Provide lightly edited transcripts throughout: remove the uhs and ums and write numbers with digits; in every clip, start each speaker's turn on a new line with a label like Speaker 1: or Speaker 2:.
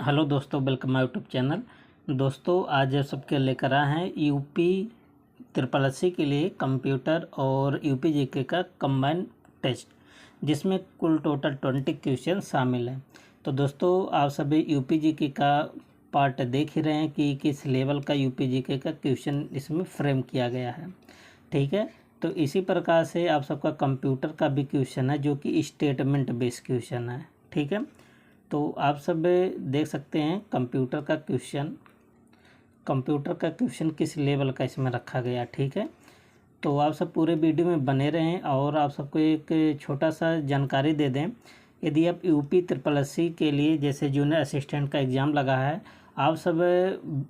Speaker 1: Hello दोस्तों, welcome my YouTube channel. दोस्तों आज सबके लेकर आए हैं यूपी ट्रिपल एस सी के लिए कंप्यूटर और यूपी जीके का कंबाइंड टेस्ट, जिसमें कुल टोटल 20 क्वेश्चन शामिल हैं। तो दोस्तों आप सभी यूपी जीके का पार्ट देख ही रहे हैं कि किस लेवल का यूपी जीके का क्वेश्चन इसमें फ्रेम किया गया है। ठीक है, तो इसी प्रकार से आप सबका कंप्यूटर का भी क्वेश्चन है जो कि स्टेटमेंट बेस्ड क्वेश्चन है। ठीक है, तो आप सब देख सकते हैं कंप्यूटर का क्वेश्चन किस लेवल का इसमें रखा गया। ठीक है, तो आप सब पूरे वीडियो में बने रहें और आप सबको एक छोटा सा जानकारी दे दें। यदि आप यूपी ट्रिपल एस सी के लिए जैसे जूनियर असिस्टेंट का एग्ज़ाम लगा है, आप सब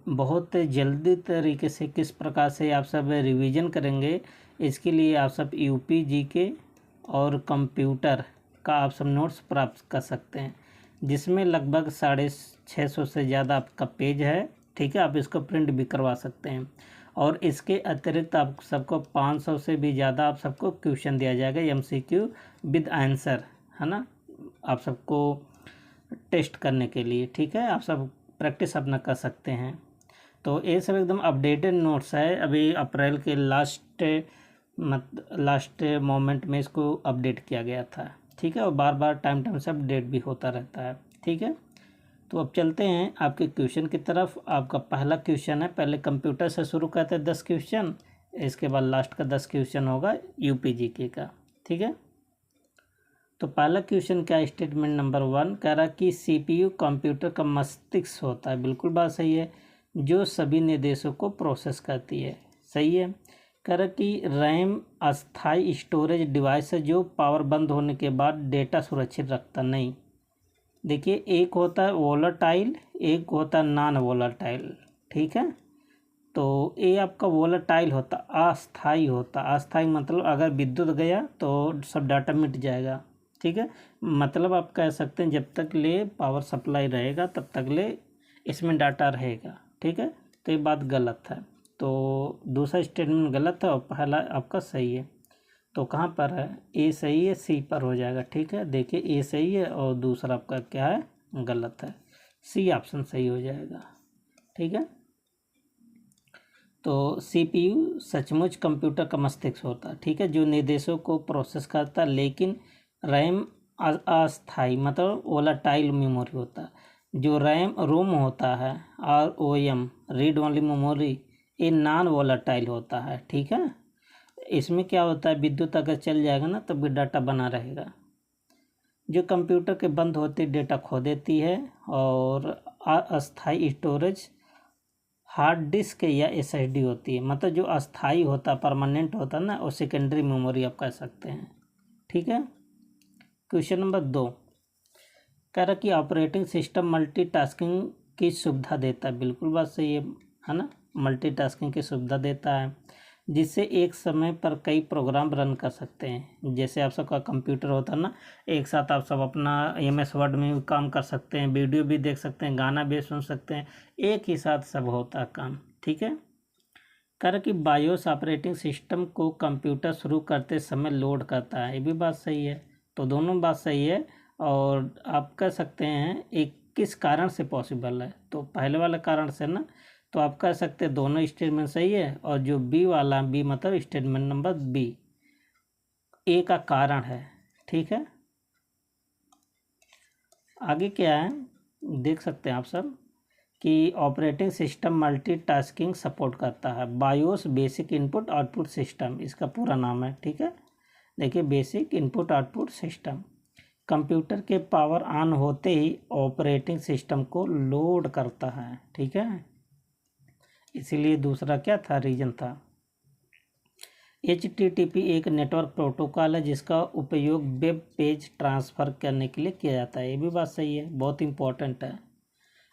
Speaker 1: बहुत जल्दी तरीके से किस प्रकार से आप सब रिवीजन करेंगे, इसके लिए आप सब यूपी जीके और कंप्यूटर का आप सब नोट्स प्राप्त कर सकते हैं, जिसमें लगभग 650 से ज़्यादा आपका पेज है। ठीक है, आप इसको प्रिंट भी करवा सकते हैं और इसके अतिरिक्त आप सबको 500 से भी ज़्यादा आप सबको क्वेश्चन दिया जाएगा एमसीक्यू विद आंसर, है ना, आप सबको टेस्ट करने के लिए। ठीक है, आप सब प्रैक्टिस अपना कर सकते हैं। तो ये सब एकदम अपडेटेड नोट्स है, अभी अप्रैल के लास्ट मोमेंट में इसको अपडेट किया गया था। ठीक है, और बार बार टाइम से अपडेट भी होता रहता है। ठीक है, तो अब चलते हैं आपके क्वेश्चन की तरफ। आपका पहला क्वेश्चन है, पहले कंप्यूटर से शुरू करते हैं 10 क्वेश्चन, इसके बाद लास्ट का 10 क्वेश्चन होगा यूपी जीके का। ठीक है, तो पहला क्वेश्चन क्या है, स्टेटमेंट नंबर 1 कह रहा कि सीपीयू कंप्यूटर का मस्तिष्क होता है। बिल्कुल बात सही है, जो सभी निर्देशों को प्रोसेस करती है। सही है। कह रहा कि रैम अस्थाई स्टोरेज डिवाइस है जो पावर बंद होने के बाद डेटा सुरक्षित रखता नहीं। देखिए, एक होता है वोलाटाइल, एक होता है नॉन वोलाटाइल। ठीक है, तो ये आपका वोलाटाइल होता, अस्थाई होता। अस्थाई मतलब अगर विद्युत गया तो सब डाटा मिट जाएगा। ठीक है, मतलब आप कह सकते हैं जब तक ले पावर सप्लाई रहेगा तब तक ले इसमें डाटा रहेगा। ठीक है, तो ये बात गलत है, तो दूसरा स्टेटमेंट गलत है और पहला आपका सही है। तो कहाँ पर है, ए सही है, सी पर हो जाएगा। ठीक है, देखिए ए सही है और दूसरा आपका क्या है, गलत है, सी ऑप्शन सही हो जाएगा। ठीक है, तो सीपीयू सचमुच कंप्यूटर का मस्तिष्क होता है। ठीक है, जो निर्देशों को प्रोसेस करता है, लेकिन रैम अस्थाई मतलब वोलाटाइल मेमोरी होता है। जो रोम होता है और ओएम रीड ओनली मेमोरी, ये नॉन वोलाटाइल होता है। ठीक है, इसमें क्या होता है, विद्युत अगर चल जाएगा ना तब भी डाटा बना रहेगा। जो कंप्यूटर के बंद होते डेटा खो देती है। और अस्थाई स्टोरेज हार्ड डिस्क या एसएसडी होती है, मतलब जो अस्थाई होता परमानेंट होता ना, और सेकेंडरी मेमोरी आप कह सकते हैं। ठीक है, क्वेश्चन नंबर 2 कह रहा कि ऑपरेटिंग सिस्टम मल्टीटास्किंग की सुविधा देता है। बिल्कुल बात सही है ना, मल्टीटास्किंग की सुविधा देता है, जिससे एक समय पर कई प्रोग्राम रन कर सकते हैं। जैसे आप सबका कंप्यूटर होता है ना, एक साथ आप सब अपना एमएस वर्ड में भी काम कर सकते हैं, वीडियो भी देख सकते हैं, गाना भी सुन सकते हैं, एक ही साथ सब होता है काम। ठीक है, कर कि बायोस ऑपरेटिंग सिस्टम को कंप्यूटर शुरू करते समय लोड करता है। ये भी बात सही है, तो दोनों बात सही है। और आप कह सकते हैं एक किस कारण से पॉसिबल है, तो पहले वाले कारण से ना, तो आप कह सकते हैं दोनों स्टेटमेंट सही है। और जो बी वाला, बी मतलब स्टेटमेंट नंबर बी, ए का कारण है। ठीक है, आगे क्या है देख सकते हैं आप सब कि ऑपरेटिंग सिस्टम मल्टीटास्किंग सपोर्ट करता है। BIOS basic input output system इसका पूरा नाम है। ठीक है, देखिए basic input output system computer के पावर ऑन होते ही ऑपरेटिंग सिस्टम को लोड करता है। ठीक है, इसीलिए दूसरा क्या था, रीजन था। HTTP एक नेटवर्क प्रोटोकॉल है जिसका उपयोग वेब पेज ट्रांसफ़र करने के लिए किया जाता है। ये भी बात सही है, बहुत इंपॉर्टेंट है।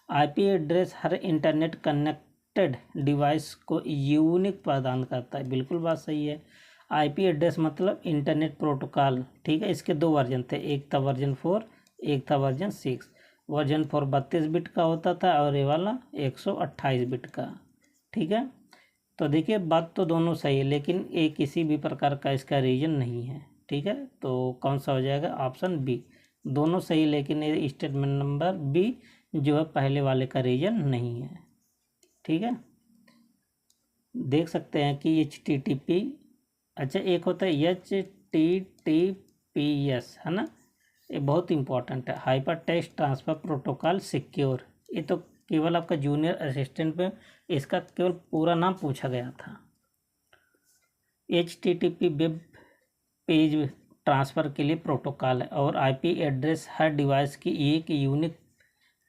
Speaker 1: IP एड्रेस हर इंटरनेट कनेक्टेड डिवाइस को यूनिक प्रदान करता है। बिल्कुल बात सही है। IP एड्रेस मतलब इंटरनेट प्रोटोकॉल। ठीक है, इसके 2 वर्जन थे, एक था वर्जन 4, एक था वर्जन 6। वर्जन 4 32 बिट का होता था और ये वाला 128 बिट का। ठीक है, तो देखिए बात तो दोनों सही है, लेकिन ये किसी भी प्रकार का इसका रीजन नहीं है। ठीक है, तो कौन सा हो जाएगा, ऑप्शन बी। दोनों सही, लेकिन ये स्टेटमेंट नंबर बी जो है पहले वाले का रीजन नहीं है। ठीक है, देख सकते हैं कि HTTP, अच्छा एक होता है HTTPS, है ना, ये बहुत इंपॉर्टेंट है, hyper text transfer protocol secure. ये तो केवल आपका जूनियर असिस्टेंट में इसका केवल पूरा नाम पूछा गया था। HTTP वेब पेज ट्रांसफ़र के लिए प्रोटोकॉल है और IP एड्रेस हर डिवाइस की एक यूनिक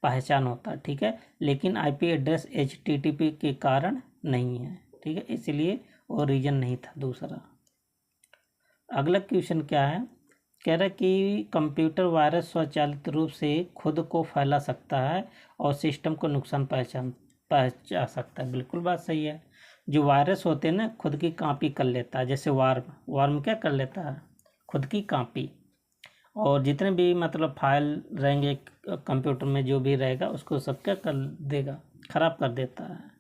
Speaker 1: पहचान होता है। ठीक है, लेकिन IP एड्रेस HTTP के कारण नहीं है। ठीक है, इसलिए वो रीजन नहीं था दूसरा। अगला क्वेश्चन क्या है, कह रहा है कि कंप्यूटर वायरस स्वचालित रूप से खुद को फैला सकता है और सिस्टम को नुकसान पहुंचा सकता है। बिल्कुल बात सही है। जो वायरस होते हैं ना, खुद की कॉपी कर लेता है, जैसे वार्म क्या कर लेता है, खुद की कॉपी, और जितने भी मतलब फाइल रहेंगे कंप्यूटर में, जो भी रहेगा उसको सब क्या कर देगा, खराब कर देता है।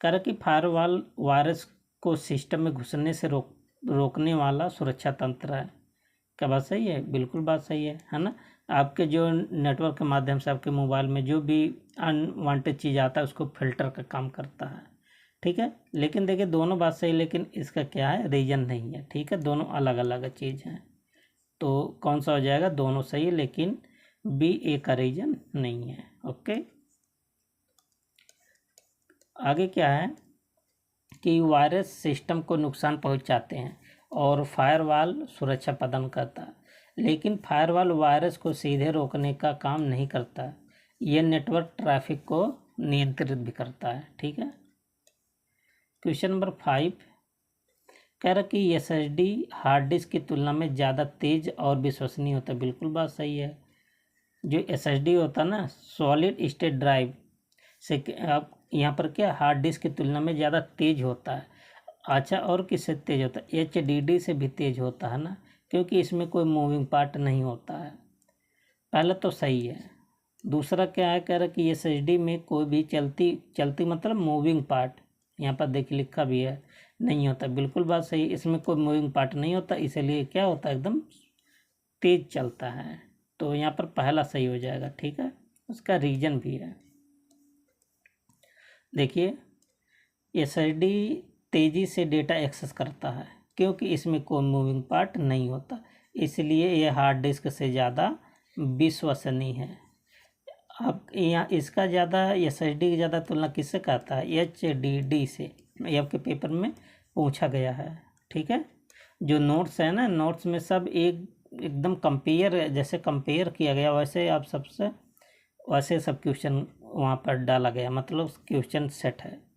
Speaker 1: कह रहा कि फायरवॉल वायरस को सिस्टम में घुसने से रोकने वाला सुरक्षा तंत्र है। क्या बात सही है? बिल्कुल बात सही है ना। आपके जो नेटवर्क के माध्यम से आपके मोबाइल में जो भी अनवांटेड चीज़ आता है उसको फिल्टर का काम करता है। ठीक है, लेकिन देखिए दोनों बात सही, लेकिन इसका क्या है, रीजन नहीं है। ठीक है, दोनों अलग अलग चीज़ हैं। तो कौन सा हो जाएगा, दोनों सही है, लेकिन बी ए का रीजन नहीं है। ओके, आगे क्या है कि वायरस सिस्टम को नुकसान पहुंचाते हैं और फायरवॉल सुरक्षा प्रदान करता है, लेकिन फायरवॉल वायरस को सीधे रोकने का काम नहीं करता। यह नेटवर्क ट्रैफिक को नियंत्रित भी करता है। ठीक है, क्वेश्चन नंबर 5 कह रहा कि SSD हार्ड डिस्क की तुलना में ज़्यादा तेज और विश्वसनीय होता है। बिल्कुल बात सही है। जो SSD होता है ना, सॉलिड स्टेट ड्राइव से आप यहाँ पर क्या, हार्ड डिस्क की तुलना में ज़्यादा तेज होता है। अच्छा, और किससे तेज होता है, HDD से भी तेज होता है ना, क्योंकि इसमें कोई मूविंग पार्ट नहीं होता है। पहले तो सही है। दूसरा क्या है, कह रहा कि SSD में कोई भी चलती मतलब मूविंग पार्ट, यहाँ पर देखिए लिखा भी है, नहीं होता। बिल्कुल बात सही, इसमें कोई मूविंग पार्ट नहीं होता, इसलिए क्या होता है, एकदम तेज चलता है। तो यहाँ पर पहला सही हो जाएगा। ठीक है, उसका रीजन भी है। देखिए SSD तेज़ी से डेटा एक्सेस करता है क्योंकि इसमें कोई मूविंग पार्ट नहीं होता, इसलिए यह हार्ड डिस्क से ज़्यादा विश्वसनीय है। अब यहाँ इसका ज़्यादा SSD की ज़्यादा तुलना किससे करता है, HDD से। ये आपके पेपर में पूछा गया है। ठीक है, जो नोट्स है ना, नोट्स में सब एकदम कंपेयर, जैसे कंपेयर किया गया वैसे सब क्वेश्चन वहाँ पर डाला गया, मतलब क्वेश्चन सेट है।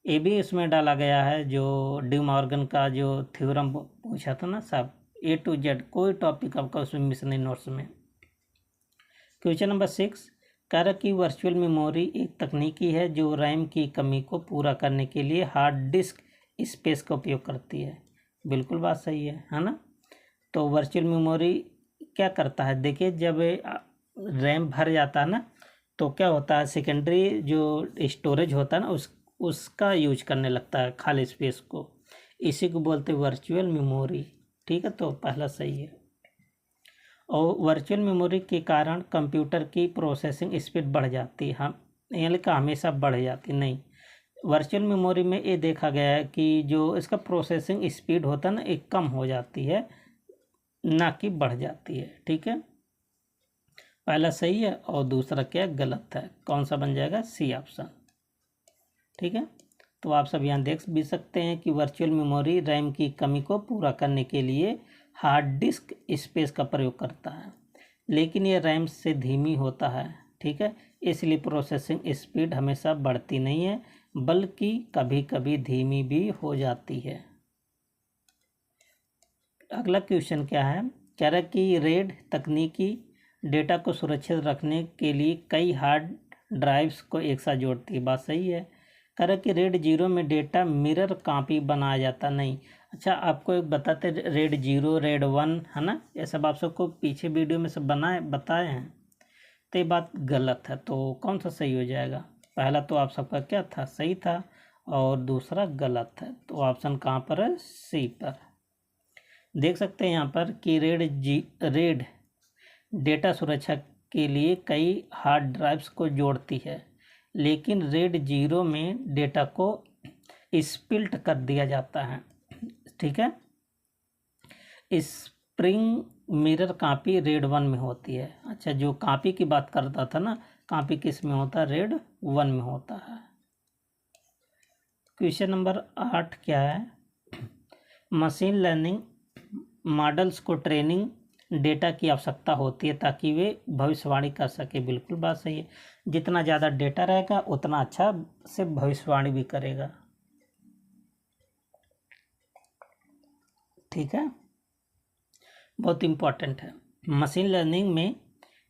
Speaker 1: ये भी इसमें डाला गया है, जो डी मॉर्गन का जो थ्योरम पूछा था ना, सब A to Z, कोई टॉपिक आपका उसमें मिस नहीं नोट्स में। क्वेश्चन नंबर 6 कह रहा कि वर्चुअल मेमोरी एक तकनीकी है जो रैम की कमी को पूरा करने के लिए हार्ड डिस्क स्पेस का उपयोग करती है। बिल्कुल बात सही है ना। तो वर्चुअल मेमोरी क्या करता है, देखिए जब रैम भर जाता है ना, तो क्या होता है, सेकेंडरी जो स्टोरेज होता है ना, उसका यूज करने लगता है, खाली स्पेस को। इसी को बोलते हैं वर्चुअल मेमोरी। ठीक है, तो पहला सही है। और वर्चुअल मेमोरी के कारण कंप्यूटर की प्रोसेसिंग स्पीड बढ़ जाती है। हम ये लिखा हमेशा बढ़ जाती नहीं, वर्चुअल मेमोरी में ये देखा गया है कि जो इसका प्रोसेसिंग स्पीड होता है ना, एक कम हो जाती है, ना कि बढ़ जाती है। ठीक है, पहला सही है और दूसरा क्या गलत है, कौन सा बन जाएगा, सी ऑप्शन। ठीक है, तो आप सब यहाँ देख भी सकते हैं कि वर्चुअल मेमोरी रैम की कमी को पूरा करने के लिए हार्ड डिस्क स्पेस का प्रयोग करता है, लेकिन यह रैम से धीमी होता है। ठीक है, इसलिए प्रोसेसिंग स्पीड हमेशा बढ़ती नहीं है, बल्कि कभी कभी धीमी भी हो जाती है। अगला क्वेश्चन क्या है, कह रहा है कि रेड तकनीकी डेटा को सुरक्षित रखने के लिए कई हार्ड ड्राइव्स को एक साथ जोड़ती है। बात सही है। कह रहा है कि RAID 0 में डेटा मिरर कॉपी बनाया जाता नहीं। अच्छा, आपको एक बताते, RAID 0 RAID 1 है ना, ये सब आप सबको पीछे वीडियो में सब बताए हैं, तो ये बात गलत है। तो कौन सा सही हो जाएगा, पहला तो आप सबका क्या था, सही था, और दूसरा गलत है। तो ऑप्शन कहाँ पर है, सी पर। देख सकते हैं यहाँ पर कि रेड डेटा सुरक्षा के लिए कई हार्ड ड्राइव्स को जोड़ती है, लेकिन रेड 0 में डेटा को स्प्लिट कर दिया जाता है। ठीक है, स्प्रिंग मिरर कॉपी रेड 1 में होती है। अच्छा, जो कॉपी की बात करता था ना, कॉपी किस में होता है? रेड 1 में होता है। क्वेश्चन नंबर 8 क्या है? मशीन लर्निंग मॉडल्स को ट्रेनिंग डेटा की आवश्यकता होती है ताकि वे भविष्यवाणी कर सके। बिल्कुल बात सही है, जितना ज़्यादा डेटा रहेगा उतना अच्छा से भविष्यवाणी भी करेगा। ठीक है, बहुत इम्पोर्टेंट है। मशीन लर्निंग में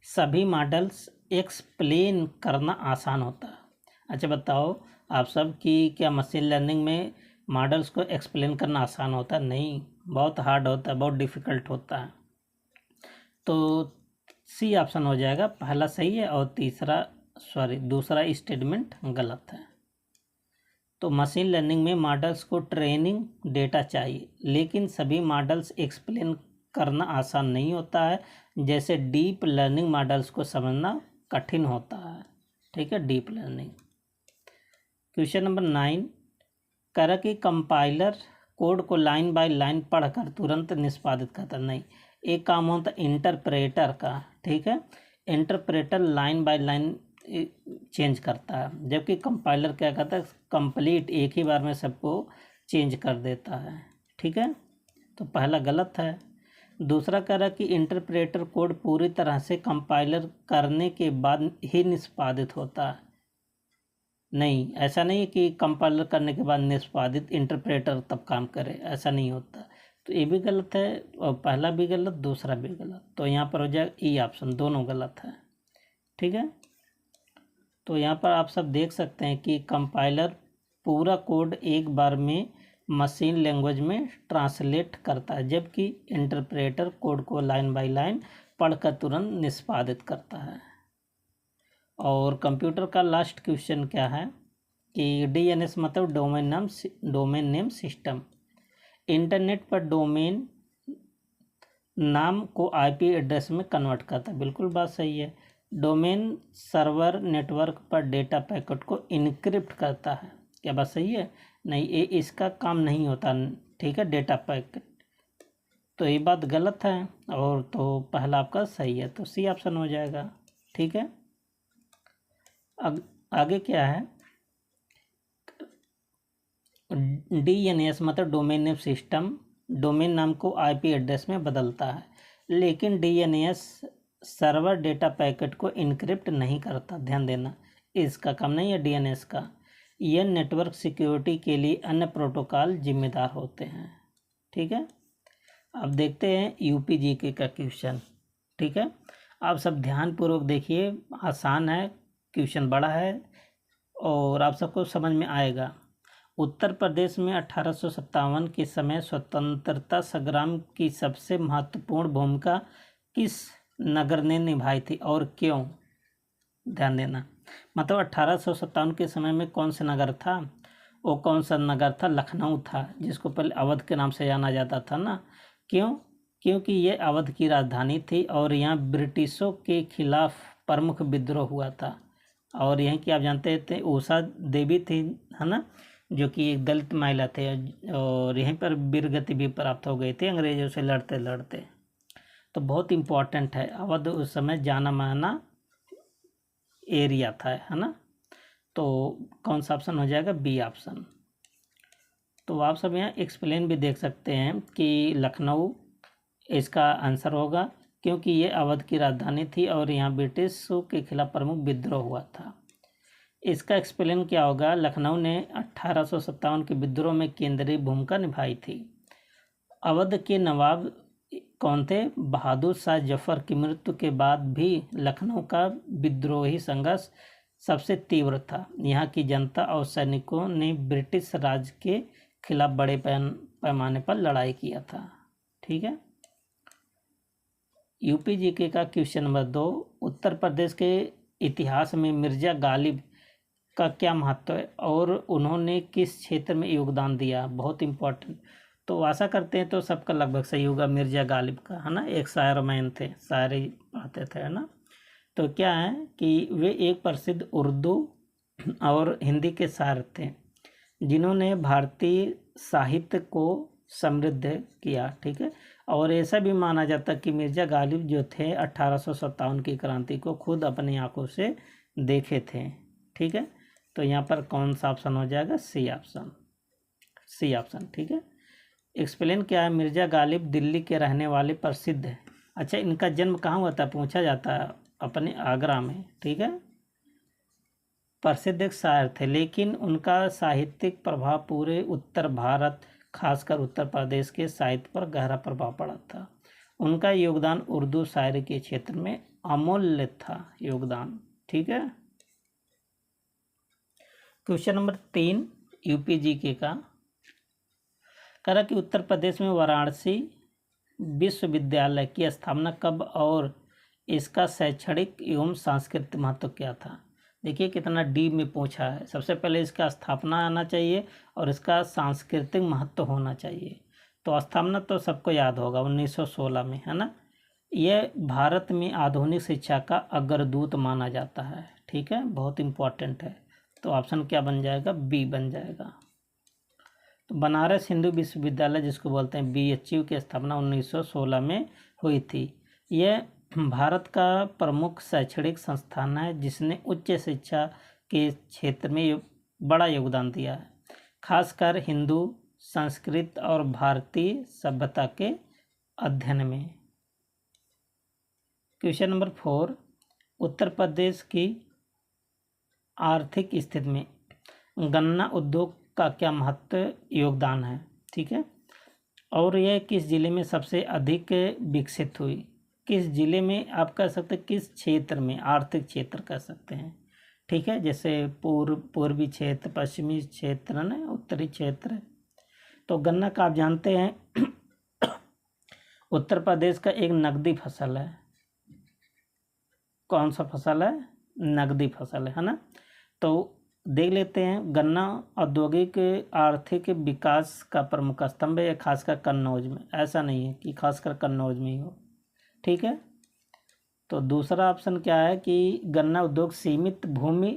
Speaker 1: सभी मॉडल्स एक्सप्लेन करना आसान होता है। अच्छा बताओ आप सब कि क्या मशीन लर्निंग में मॉडल्स को एक्सप्लेन करना आसान होता है? नहीं, बहुत हार्ड होता है, बहुत डिफ़िकल्ट होता है। तो सी ऑप्शन हो जाएगा, पहला सही है और दूसरा स्टेटमेंट गलत है। तो मशीन लर्निंग में मॉडल्स को ट्रेनिंग डेटा चाहिए, लेकिन सभी मॉडल्स एक्सप्लेन करना आसान नहीं होता है। जैसे डीप लर्निंग मॉडल्स को समझना कठिन होता है। ठीक है, डीप लर्निंग। क्वेश्चन नंबर 9, करा कि कंपाइलर कोड को लाइन बाय लाइन पढ़कर तुरंत निष्पादित करता नहीं। एक काम होता है इंटरप्रेटर का। ठीक है, interpreter line by line change करता है, जबकि कंपाइलर क्या करता है? कंप्लीट एक ही बार में सबको चेंज कर देता है। ठीक है, तो पहला गलत है। दूसरा कह रहा कि इंटरप्रेटर कोड पूरी तरह से कंपाइलर करने के बाद ही निष्पादित होता है। नहीं, ऐसा नहीं है कि कंपाइलर करने के बाद निष्पादित इंटरप्रेटर तब काम करे, ऐसा नहीं होता। तो ये भी गलत है और पहला भी गलत, दूसरा भी गलत। तो यहाँ पर हो जाएगा ई ऑप्शन, दोनों गलत है। ठीक है, तो यहाँ पर आप सब देख सकते हैं कि कंपाइलर पूरा कोड एक बार में मशीन लैंग्वेज में ट्रांसलेट करता है, जबकि इंटरप्रेटर कोड को लाइन बाय लाइन पढ़कर तुरंत निष्पादित करता है। और कंप्यूटर का लास्ट क्वेश्चन क्या है कि डीएनएस मतलब डोमेन नेम सिस्टम। इंटरनेट पर डोमेन नाम को आईपी एड्रेस में कन्वर्ट करता है। बिल्कुल बात सही है। डोमेन सर्वर नेटवर्क पर डेटा पैकेट को इनक्रिप्ट करता है। क्या बात सही है? नहीं, ये इसका काम नहीं होता। ठीक है, डेटा पैकेट, तो ये बात गलत है। और तो पहला आपका सही है, तो सी ऑप्शन हो जाएगा। ठीक है, आगे क्या है? डीएनएस मतलब डोमेन नेम सिस्टम डोमेन नाम को आईपी एड्रेस में बदलता है, लेकिन डीएनएस सर्वर डेटा पैकेट को इनक्रिप्ट नहीं करता। ध्यान देना, इसका काम नहीं है डीएनएस का। यह नेटवर्क सिक्योरिटी के लिए अन्य प्रोटोकॉल जिम्मेदार होते हैं। ठीक है, अब देखते हैं यूपीजीके का क्वेश्चन। ठीक है, आप सब ध्यानपूर्वक देखिए, आसान है, क्वेश्चन बड़ा है और आप सबको समझ में आएगा। उत्तर प्रदेश में 1857 के समय स्वतंत्रता संग्राम की सबसे महत्वपूर्ण भूमिका किस नगर ने निभाई थी और क्यों? ध्यान देना, मतलब 1857 के समय में कौन सा नगर था? वो कौन सा नगर था? लखनऊ था, जिसको पहले अवध के नाम से जाना जाता था ना। क्यों? क्योंकि ये अवध की राजधानी थी और यहाँ ब्रिटिशों के खिलाफ प्रमुख विद्रोह हुआ था। और यहीं की आप जानते थे उषा देवी थी, है ना, जो कि एक दलित महिला थे और यहीं पर वीरगति भी प्राप्त हो गई थी अंग्रेजों से लड़ते लड़ते। तो बहुत इम्पोर्टेंट है, अवध उस समय जाना माना एरिया था, है ना। तो कौन सा ऑप्शन हो जाएगा? B option. तो आप सब यहाँ एक्सप्लेन भी देख सकते हैं कि लखनऊ इसका आंसर होगा, क्योंकि ये अवध की राजधानी थी और यहाँ ब्रिटिशों के खिलाफ प्रमुख विद्रोह हुआ था। इसका एक्सप्लेन क्या होगा? लखनऊ ने 1857 के विद्रोह में केंद्रीय भूमिका निभाई थी। अवध के नवाब कौन थे? बहादुर शाह जफर की मृत्यु के बाद भी लखनऊ का विद्रोही संघर्ष सबसे तीव्र था। यहाँ की जनता और सैनिकों ने ब्रिटिश राज के खिलाफ बड़े पैमाने पर लड़ाई किया था। ठीक है, यूपीजीके का क्वेश्चन नंबर 2, उत्तर प्रदेश के इतिहास में मिर्जा गालिब का क्या महत्व है और उन्होंने किस क्षेत्र में योगदान दिया? बहुत इम्पोर्टेंट। तो आशा करते हैं तो सबका लगभग सही होगा। मिर्जा गालिब का, है ना, एक शायर मैन थे, शायरी पढ़ते थे, है ना। तो क्या है कि वे एक प्रसिद्ध उर्दू और हिंदी के शायर थे जिन्होंने भारतीय साहित्य को समृद्ध किया। ठीक है, और ऐसा भी माना जाता कि मिर्ज़ा गालिब जो थे 1857 की क्रांति को खुद अपनी आंखों से देखे थे। ठीक है, तो यहाँ पर कौन सा ऑप्शन हो जाएगा? C option, C option. ठीक है, एक्सप्लेन क्या है? मिर्ज़ा गालिब दिल्ली के रहने वाले प्रसिद्ध है। अच्छा, इनका जन्म कहाँ हुआ था पूछा जाता है, अपने आगरा में। ठीक है, प्रसिद्ध एक शायर थे, लेकिन उनका साहित्यिक प्रभाव पूरे उत्तर भारत खासकर उत्तर प्रदेश के साहित्य पर गहरा प्रभाव पड़ा था। उनका योगदान उर्दू शायरी के क्षेत्र में अमूल्य था योगदान। ठीक है, क्वेश्चन नंबर 3 यूपी जीके का कह रहा कि उत्तर प्रदेश में वाराणसी विश्वविद्यालय की स्थापना कब और इसका शैक्षणिक एवं सांस्कृतिक महत्व क्या था? देखिए कितना डीप में पूछा है। सबसे पहले इसका स्थापना आना चाहिए और इसका सांस्कृतिक महत्व होना चाहिए। तो स्थापना तो सबको याद होगा 1916 में, है ना। यह भारत में आधुनिक शिक्षा का अग्रदूत माना जाता है। ठीक है, बहुत इंपॉर्टेंट है। तो ऑप्शन क्या बन जाएगा? बी बन जाएगा। तो बनारस हिंदू विश्वविद्यालय जिसको बोलते हैं BHU की स्थापना 1916 में हुई थी। यह भारत का प्रमुख शैक्षणिक संस्थान है जिसने उच्च शिक्षा के क्षेत्र में बड़ा योगदान दिया है, खासकर हिंदू संस्कृत और भारतीय सभ्यता के अध्ययन में। क्वेश्चन नंबर 4 उत्तर प्रदेश की आर्थिक स्थिति में गन्ना उद्योग का क्या महत्व योगदान है? ठीक है, और यह किस जिले में सबसे अधिक विकसित हुई? किस जिले में आप कह सकते हैं, किस क्षेत्र में, आर्थिक क्षेत्र कह सकते हैं। ठीक है, जैसे पूर्वी क्षेत्र, पश्चिमी क्षेत्र, न उत्तरी क्षेत्र। तो गन्ना का आप जानते हैं उत्तर प्रदेश का एक नकदी फसल है। कौन सा फसल है? नकदी फसल है ना। तो देख लेते हैं, गन्ना औद्योगिक आर्थिक विकास का प्रमुख स्तंभ है, खासकर कन्नौज में। ऐसा नहीं है कि खासकर कन्नौज में ही हो। ठीक है, तो दूसरा ऑप्शन क्या है कि गन्ना उद्योग सीमित भूमि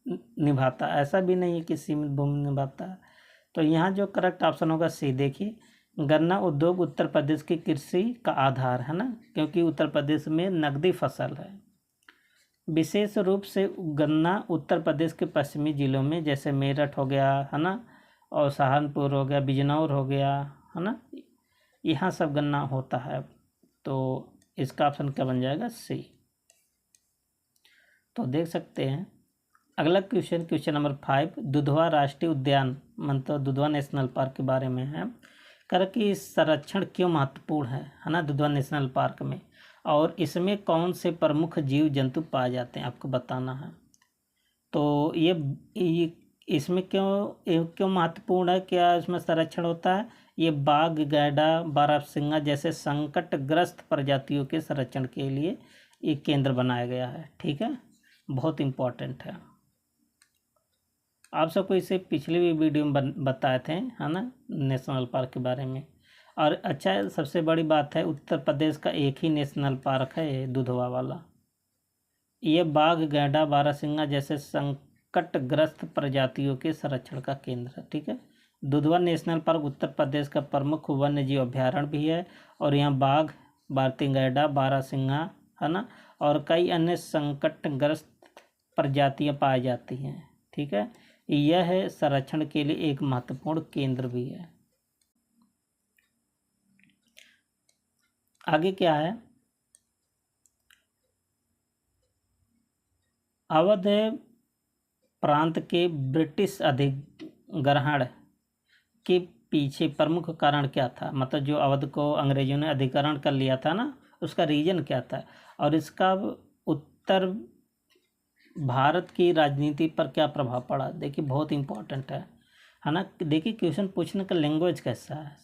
Speaker 1: निभाता है। ऐसा भी नहीं है कि सीमित भूमि निभाता है। तो यहाँ जो करेक्ट ऑप्शन होगा सी। देखिए, गन्ना उद्योग उत्तर प्रदेश की कृषि का आधार है ना, क्योंकि उत्तर प्रदेश में नकदी फसल है। विशेष रूप से गन्ना उत्तर प्रदेश के पश्चिमी जिलों में, जैसे मेरठ हो गया, है ना, और सहारनपुर हो गया, बिजनौर हो गया, है ना, यहाँ सब गन्ना होता है। तो इसका ऑप्शन क्या बन जाएगा? सी। तो देख सकते हैं अगला क्वेश्चन, क्वेश्चन नंबर 5 दुधवा राष्ट्रीय उद्यान मतलब दुधवा नेशनल पार्क के बारे में है। कर कि संरक्षण क्यों महत्वपूर्ण है ना दुधवा नेशनल पार्क में, और इसमें कौन से प्रमुख जीव जंतु पाए जाते हैं आपको बताना है। तो ये इसमें क्यों महत्वपूर्ण है, क्या इसमें संरक्षण होता है? ये बाघ, गैंडा, बारहसिंगा जैसे संकटग्रस्त प्रजातियों के संरक्षण के लिए ये केंद्र बनाया गया है। ठीक है, बहुत इम्पोर्टेंट है। आप सबको इसे पिछले भी वीडियो में बताए थे, है ना, नेशनल पार्क के बारे में। और अच्छा, सबसे बड़ी बात है उत्तर प्रदेश का एक ही नेशनल पार्क है ये दुधवा वाला। ये बाघ, गैंडा, बारहसिंगा जैसे संकटग्रस्त प्रजातियों के संरक्षण का केंद्र है। ठीक है, दुधवा नेशनल पार्क उत्तर प्रदेश का प्रमुख वन्य जीव अभ्यारण्य भी है, और यहाँ बाघ, भारतीय गैंडा, बारहसिंगा, है ना, और कई अन्य संकटग्रस्त प्रजातियां पाई जाती हैं। ठीक है, यह संरक्षण के लिए एक महत्वपूर्ण केंद्र भी है। आगे क्या है, अवध प्रांत के ब्रिटिश अधिग्रहण के पीछे प्रमुख कारण क्या था? मतलब जो अवध को अंग्रेजों ने अधिग्रहण कर लिया था ना, उसका रीजन क्या था, और इसका उत्तर भारत की राजनीति पर क्या प्रभाव पड़ा? देखिए बहुत इंपॉर्टेंट है ना। देखिए क्वेश्चन पूछने का लैंग्वेज कैसा है।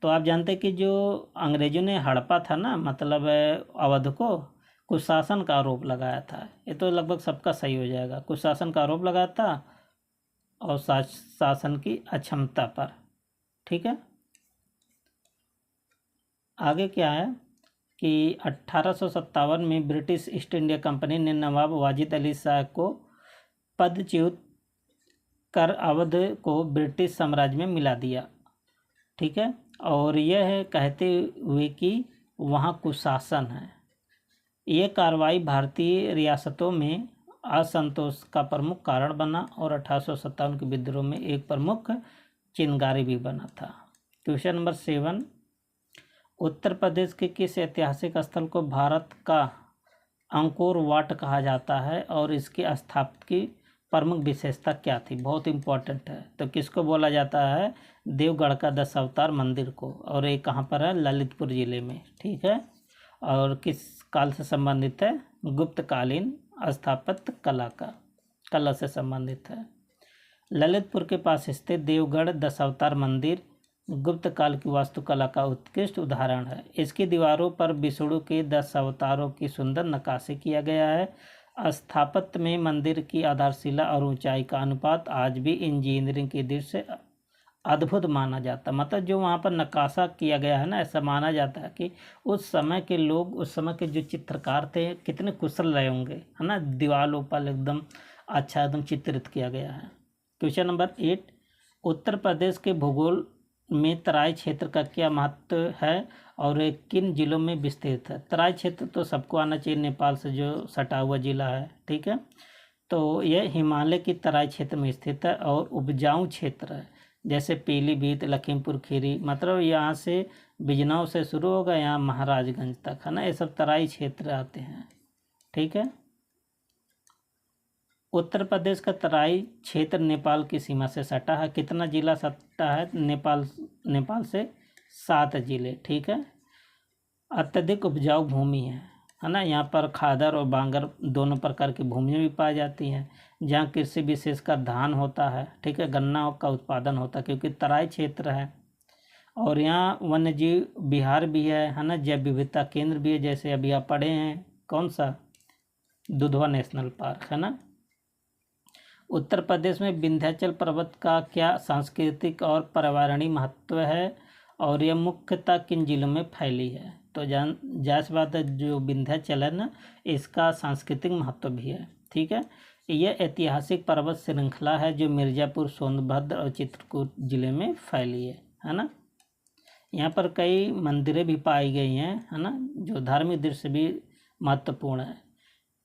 Speaker 1: तो आप जानते हैं कि जो अंग्रेजों ने हड़पा था ना, मतलब अवध को, कुशासन का आरोप लगाया था। ये तो लगभग सबका सही हो जाएगा। कुशासन का आरोप लगाया था और शासन की अक्षमता पर। ठीक है, आगे क्या है कि 1857 में ब्रिटिश ईस्ट इंडिया कंपनी ने नवाब वाजिद अली शाह को पदच्युत कर अवध को ब्रिटिश साम्राज्य में मिला दिया। ठीक है, और यह है कहते हुए कि वहाँ कुशासन है। ये कार्रवाई भारतीय रियासतों में असंतोष का प्रमुख कारण बना और 1857 के विद्रोह में एक प्रमुख चिंगारी भी बना था। क्वेश्चन नंबर 7, उत्तर प्रदेश के किस ऐतिहासिक स्थल को भारत का अंकोर वाट कहा जाता है और इसकी स्थापना की प्रमुख विशेषता क्या थी? बहुत इंपॉर्टेंट है। तो किसको बोला जाता है? देवगढ़ का 10 अवतार मंदिर को, और ये कहाँ पर है? ललितपुर जिले में। ठीक है, और किस काल से संबंधित है? गुप्तकालीन स्थापत्य कला से संबंधित है। ललितपुर के पास स्थित देवगढ़ 10 अवतार मंदिर गुप्त काल की वास्तुकला का उत्कृष्ट उदाहरण है। इसकी दीवारों पर विष्णु के 10 अवतारों की सुंदर नक्काशी किया गया है। स्थापत्य में मंदिर की आधारशिला और ऊंचाई का अनुपात आज भी इंजीनियरिंग की दृष्टि से अद्भुत माना जाता है। मतलब जो वहाँ पर नक्काशा किया गया है ना, ऐसा माना जाता है कि उस समय के लोग, उस समय के जो चित्रकार थे, कितने कुशल रहे होंगे, है ना। दीवारों पर एकदम अच्छा एकदम चित्रित किया गया है। क्वेश्चन नंबर 8, उत्तर प्रदेश के भूगोल में तराई क्षेत्र का क्या महत्व है और किन जिलों में विस्तृत है? तराई क्षेत्र तो सबको आना चाहिए, नेपाल से जो सटा हुआ जिला है। ठीक है, तो यह हिमालय की तराई क्षेत्र में स्थित है और उपजाऊ क्षेत्र है, जैसे पीलीभीत, लखीमपुर खीरी, मतलब यहाँ से बिजनौर से शुरू होगा यहाँ महाराजगंज तक, है ना। ये सब तराई क्षेत्र आते हैं। ठीक है, उत्तर प्रदेश का तराई क्षेत्र नेपाल की सीमा से सटा है। कितना जिला सटा है? नेपाल से 7 जिले। ठीक है, अत्यधिक उपजाऊ भूमि है ना। यहाँ पर खादर और बांगर दोनों प्रकार की भूमियाँ भी पाई जाती हैं, जहाँ कृषि विशेषकर धान होता है। ठीक है, गन्ना का उत्पादन होता है क्योंकि तराई क्षेत्र है। और यहाँ वन्यजीव विहार भी है ना, जैव विविधता केंद्र भी है, जैसे अभी आप पढ़े हैं कौन सा, दुधवा नेशनल पार्क, है ना। उत्तर प्रदेश में विंध्याचल पर्वत का क्या सांस्कृतिक और पर्यावरणीय महत्व है और यह मुख्यतः किन जिलों में फैली है? तो जाहिर सी बात है, जो विंध्याचल है ना, इसका सांस्कृतिक महत्व भी है। ठीक है, यह ऐतिहासिक पर्वत श्रृंखला है जो मिर्ज़ापुर, सोनभद्र और चित्रकूट जिले में फैली है ना। यहाँ पर कई मंदिरें भी पाई गई हैं, है ना, जो धार्मिक दृष्टि से भी महत्वपूर्ण है।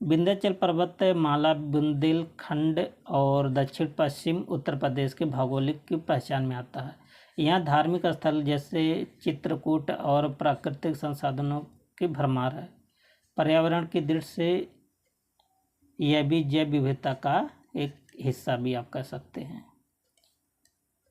Speaker 1: विंध्याचल पर्वत माला बुंदेलखंड और दक्षिण पश्चिम उत्तर प्रदेश के भौगोलिक की पहचान में आता है। यहाँ धार्मिक स्थल जैसे चित्रकूट और प्राकृतिक संसाधनों की भरमार है। पर्यावरण की दृष्टि से यह भी जैव विविधता का एक हिस्सा भी आप कह सकते हैं।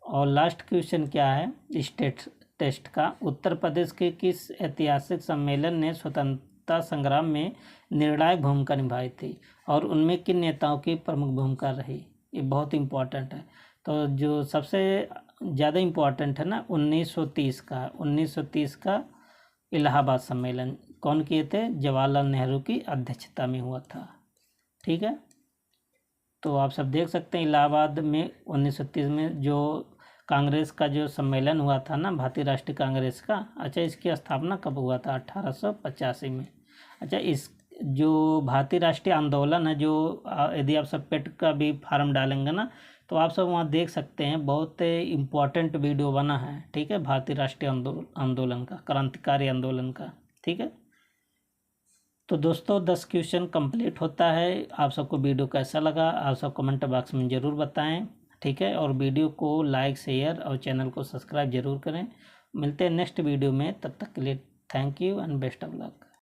Speaker 1: और लास्ट क्वेश्चन क्या है इस टेस्ट का? उत्तर प्रदेश के किस ऐतिहासिक सम्मेलन ने स्वतंत्रता संग्राम में निर्णायक भूमिका निभाई थी और उनमें किन नेताओं की प्रमुख भूमिका रही? ये बहुत इम्पोर्टेंट है। तो जो सबसे ज़्यादा इम्पोर्टेंट है ना, 1930 का इलाहाबाद सम्मेलन कौन किए थे? जवाहरलाल नेहरू की अध्यक्षता में हुआ था। ठीक है, तो आप सब देख सकते हैं इलाहाबाद में 1930 में जो कांग्रेस का जो सम्मेलन हुआ था ना, भारतीय राष्ट्रीय कांग्रेस का। अच्छा, इसकी स्थापना कब हुआ था? 1885 में। अच्छा, इस जो भारतीय राष्ट्रीय आंदोलन है, जो यदि आप सब पेट का भी फार्म डालेंगे ना, तो आप सब वहाँ देख सकते हैं, बहुत इम्पोर्टेंट वीडियो बना है। ठीक है, भारतीय राष्ट्रीय आंदोलन का, क्रांतिकारी आंदोलन का। ठीक है, तो दोस्तों 10 क्वेश्चन कंप्लीट होता है। आप सबको वीडियो कैसा लगा आप सब कमेंट बॉक्स में ज़रूर बताएं। ठीक है, और वीडियो को लाइक, शेयर और चैनल को सब्सक्राइब जरूर करें। मिलते हैं नेक्स्ट वीडियो में, तब तक के लिए thank you and best of luck.